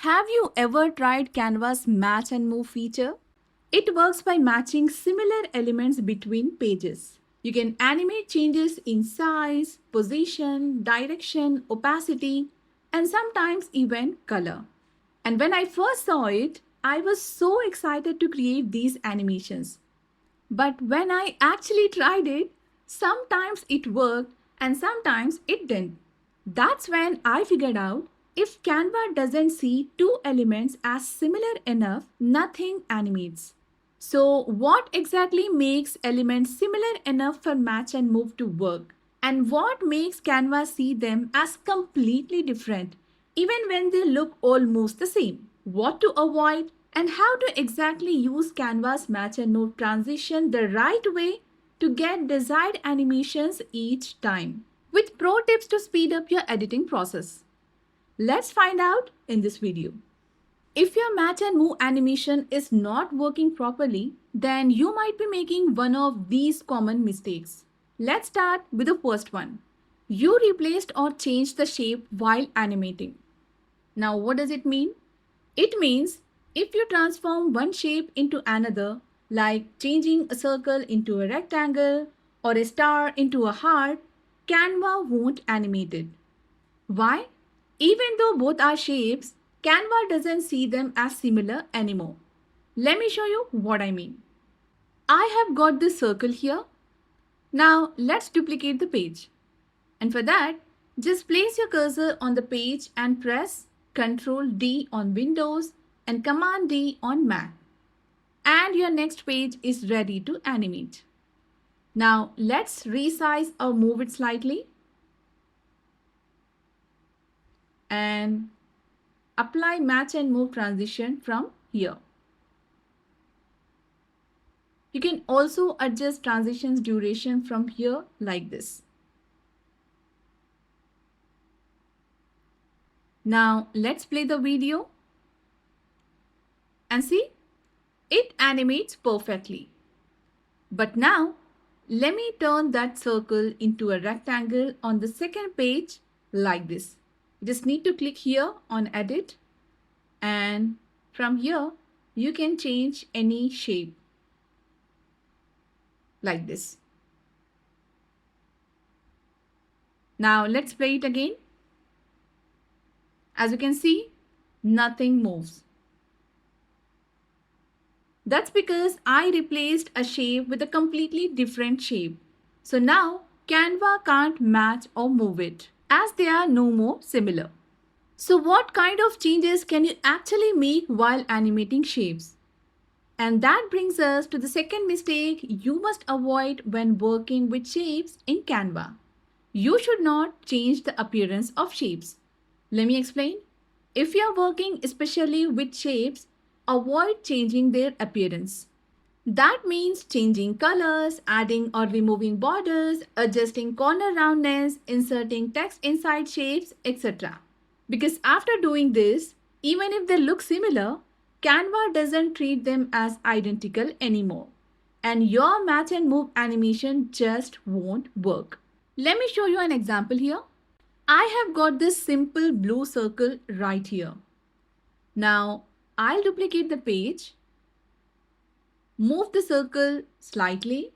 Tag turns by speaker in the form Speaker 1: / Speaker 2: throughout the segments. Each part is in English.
Speaker 1: Have you ever tried Canva's Match and Move feature? It works by matching similar elements between pages. You can animate changes in size, position, direction, opacity, and sometimes even color. And when I first saw it, I was so excited to create these animations. But when I actually tried it, sometimes it worked and sometimes it didn't. That's when I figured out if Canva doesn't see two elements as similar enough, nothing animates. So, what exactly makes elements similar enough for match and move to work? And what makes Canva see them as completely different, even when they look almost the same? What to avoid, and how to exactly use Canva's match and move transition the right way to get desired animations each time, with pro tips to speed up your editing process. Let's find out in this video. If your match and move animation is not working properly, then you might be making one of these common mistakes. Let's start with the first one. You replaced or changed the shape while animating. Now, what does it mean? It means if you transform one shape into another, like changing a circle into a rectangle or a star into a heart, Canva won't animate it. Why? Even though both are shapes, Canva doesn't see them as similar anymore. Let me show you what I mean. I have got this circle here. Now let's duplicate the page. And for that, just place your cursor on the page and press Ctrl D on Windows and Command D on Mac. And your next page is ready to animate. Now let's resize or move it slightly. And apply match and move transition from here. You can also adjust transitions duration from here like this. Now let's play the video and see, it animates perfectly. But now let me turn that circle into a rectangle on the second page like this. You just need to click here on edit, and from here you can change any shape like this. Now let's play it again. As you can see, nothing moves. That's because I replaced a shape with a completely different shape. So now Canva can't match or move it as they are no more similar. So what kind of changes can you actually make while animating shapes? And that brings us to the second mistake you must avoid when working with shapes in Canva. You should not change the appearance of shapes. Let me explain. If you are working especially with shapes, avoid changing their appearance. That means changing colors, adding or removing borders, adjusting corner roundness, inserting text inside shapes, etc. Because after doing this, even if they look similar, Canva doesn't treat them as identical anymore. And your match and move animation just won't work. Let me show you an example here. I have got this simple blue circle right here. Now, I'll duplicate the page, move the circle slightly,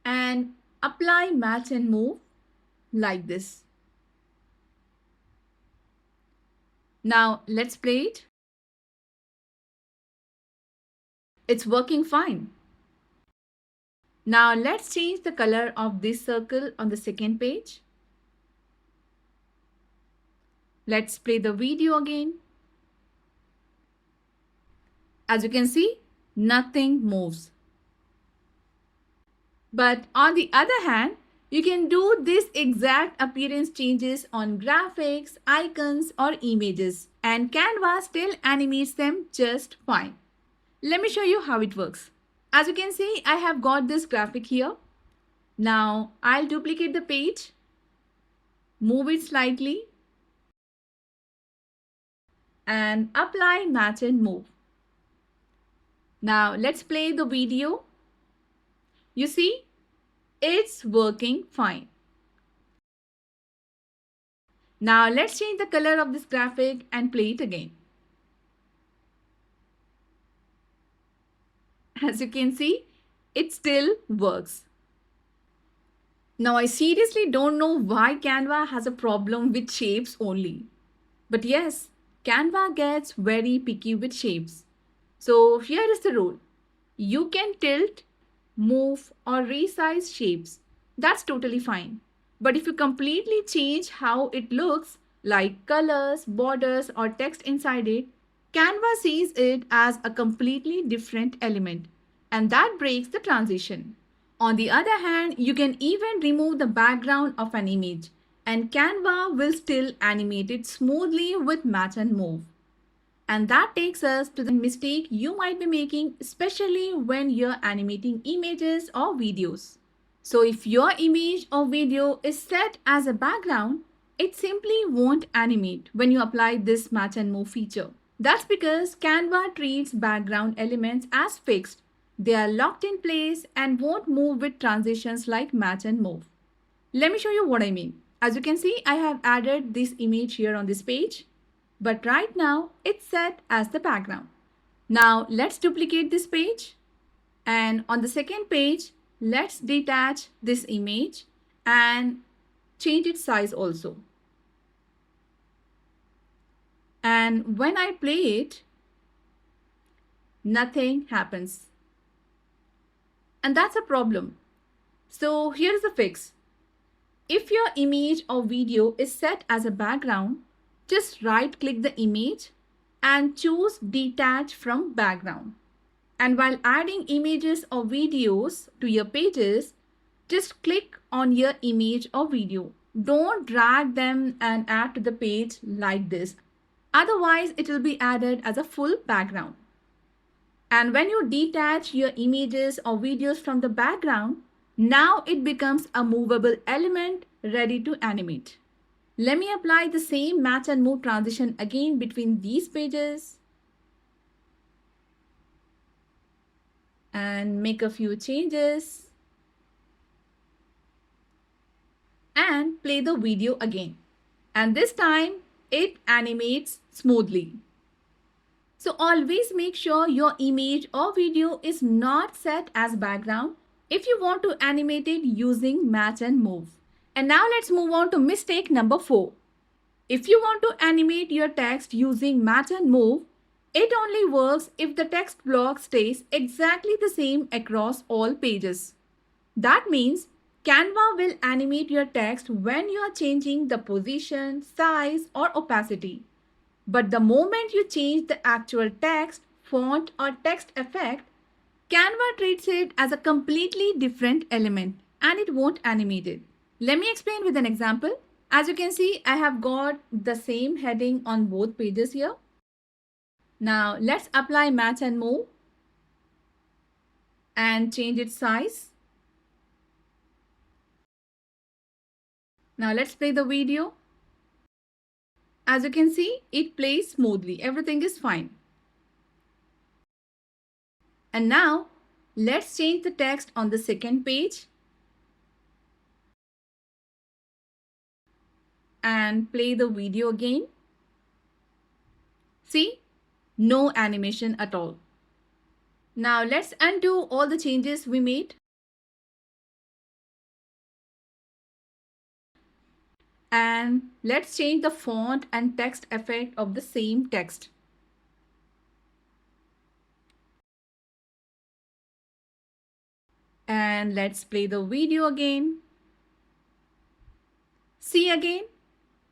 Speaker 1: and apply match and move like this. Now, let's play it. It's working fine. Now, let's change the color of this circle on the second page. Let's play the video again. As you can see, nothing moves. But on the other hand, you can do this exact appearance changes on graphics, icons or images, and Canva still animates them just fine. Let me show you how it works. As you can see, I have got this graphic here. Now I'll duplicate the page, move it slightly, and apply match and move. Now let's play the video. You see, it's working fine. Now let's change the color of this graphic and play it again. As you can see, it still works. Now I seriously don't know why Canva has a problem with shapes only. But yes, Canva gets very picky with shapes. So here is the rule. You can tilt, move or resize shapes. That's totally fine. But if you completely change how it looks, like colors, borders or text inside it, Canva sees it as a completely different element, and that breaks the transition. On the other hand, you can even remove the background of an image, and Canva will still animate it smoothly with match and move. And that takes us to the mistake you might be making, especially when you're animating images or videos. So if your image or video is set as a background, it simply won't animate when you apply this match and move feature. That's because Canva treats background elements as fixed. They are locked in place and won't move with transitions like match and move. Let me show you what I mean. As you can see, I have added this image here on this page, but right now it's set as the background. Now let's duplicate this page, and on the second page, let's detach this image and change its size also. And when I play it, nothing happens. And that's a problem. So here's the fix. If your image or video is set as a background, just right click the image and choose detach from background. And while adding images or videos to your pages, just click on your image or video. Don't drag them and add to the page like this. Otherwise, it will be added as a full background. And when you detach your images or videos from the background, now it becomes a movable element ready to animate. Let me apply the same match and move transition again between these pages and make a few changes and play the video again. And this time it animates smoothly. So always make sure your image or video is not set as background if you want to animate it using match and move. And now let's move on to mistake number 4. If you want to animate your text using match and move, it only works if the text block stays exactly the same across all pages. That means Canva will animate your text when you are changing the position, size or opacity. But the moment you change the actual text, font or text effect, Canva treats it as a completely different element and it won't animate it. Let me explain with an example. As you can see, I have got the same heading on both pages here. Now let's apply match and move and change its size. Now let's play the video. As you can see, it plays smoothly. Everything is fine. And now let's change the text on the second page and play the video again. See, no animation at all. Now let's undo all the changes we made. And let's change the font and text effect of the same text. And let's play the video again. See again,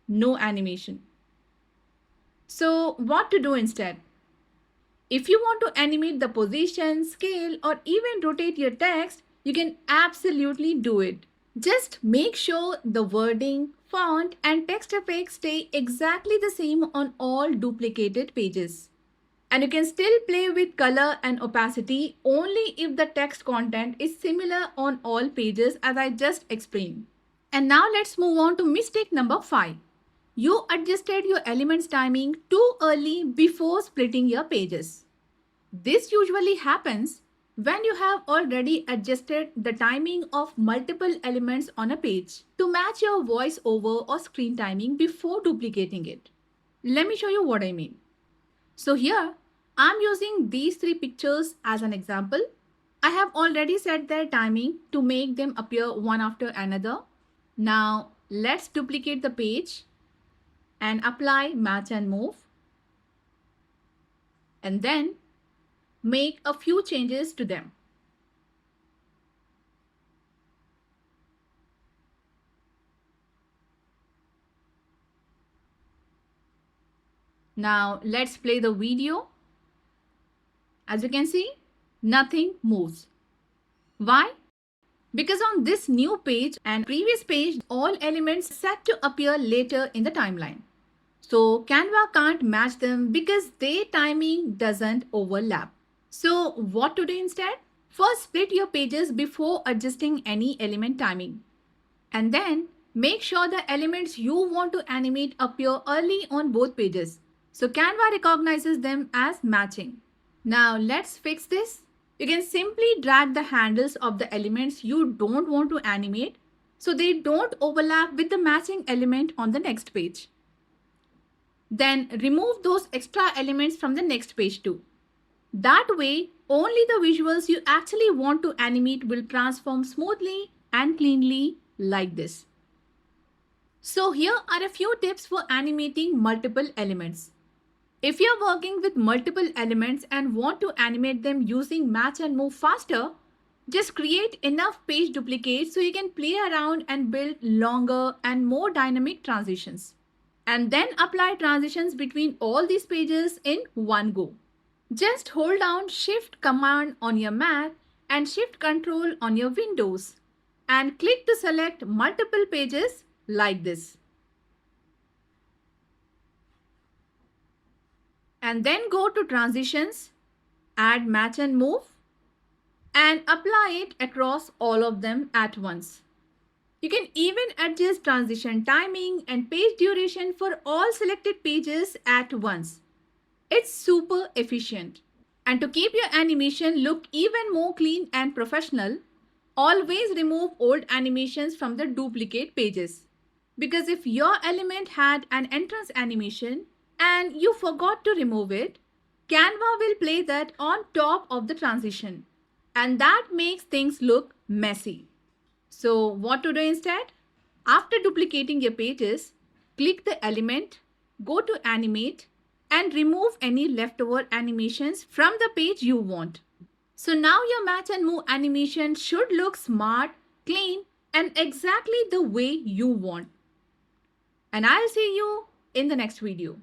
Speaker 1: no animation. So what to do instead? If you want to animate the position, scale or even rotate your text, you can absolutely do it. Just make sure the wording, font and text effects stay exactly the same on all duplicated pages. And you can still play with color and opacity only if the text content is similar on all pages as I just explained. And now let's move on to mistake number 5. You adjusted your elements timing too early before splitting your pages. This usually happens when you have already adjusted the timing of multiple elements on a page to match your voiceover or screen timing before duplicating it. Let me show you what I mean. So here, I'm using these three pictures as an example. I have already set their timing to make them appear one after another. Now, let's duplicate the page and apply match and move. And then make a few changes to them. Now let's play the video. As you can see, nothing moves. Why? Because on this new page and previous page, all elements set to appear later in the timeline. So Canva can't match them because their timing doesn't overlap. So what to do instead? First, split your pages before adjusting any element timing. And then make sure the elements you want to animate appear early on both pages. So Canva recognizes them as matching. Now let's fix this. You can simply drag the handles of the elements you don't want to animate so they don't overlap with the matching element on the next page. Then remove those extra elements from the next page too. That way, only the visuals you actually want to animate will transform smoothly and cleanly like this. So here are a few tips for animating multiple elements. If you're working with multiple elements and want to animate them using match and move faster, just create enough page duplicates so you can play around and build longer and more dynamic transitions. And then apply transitions between all these pages in one go. Just hold down Shift Command on your Mac and Shift Control on your Windows and click to select multiple pages like this. And then go to Transitions, add Match and Move, and apply it across all of them at once. You can even adjust transition timing and page duration for all selected pages at once. It's super efficient. And to keep your animation look even more clean and professional, always remove old animations from the duplicate pages. Because if your element had an entrance animation and you forgot to remove it, Canva will play that on top of the transition. And that makes things look messy. So what to do instead? After duplicating your pages, click the element, go to Animate, and remove any leftover animations from the page you want. So now your match and move animation should look smart, clean, and exactly the way you want. And I'll see you in the next video.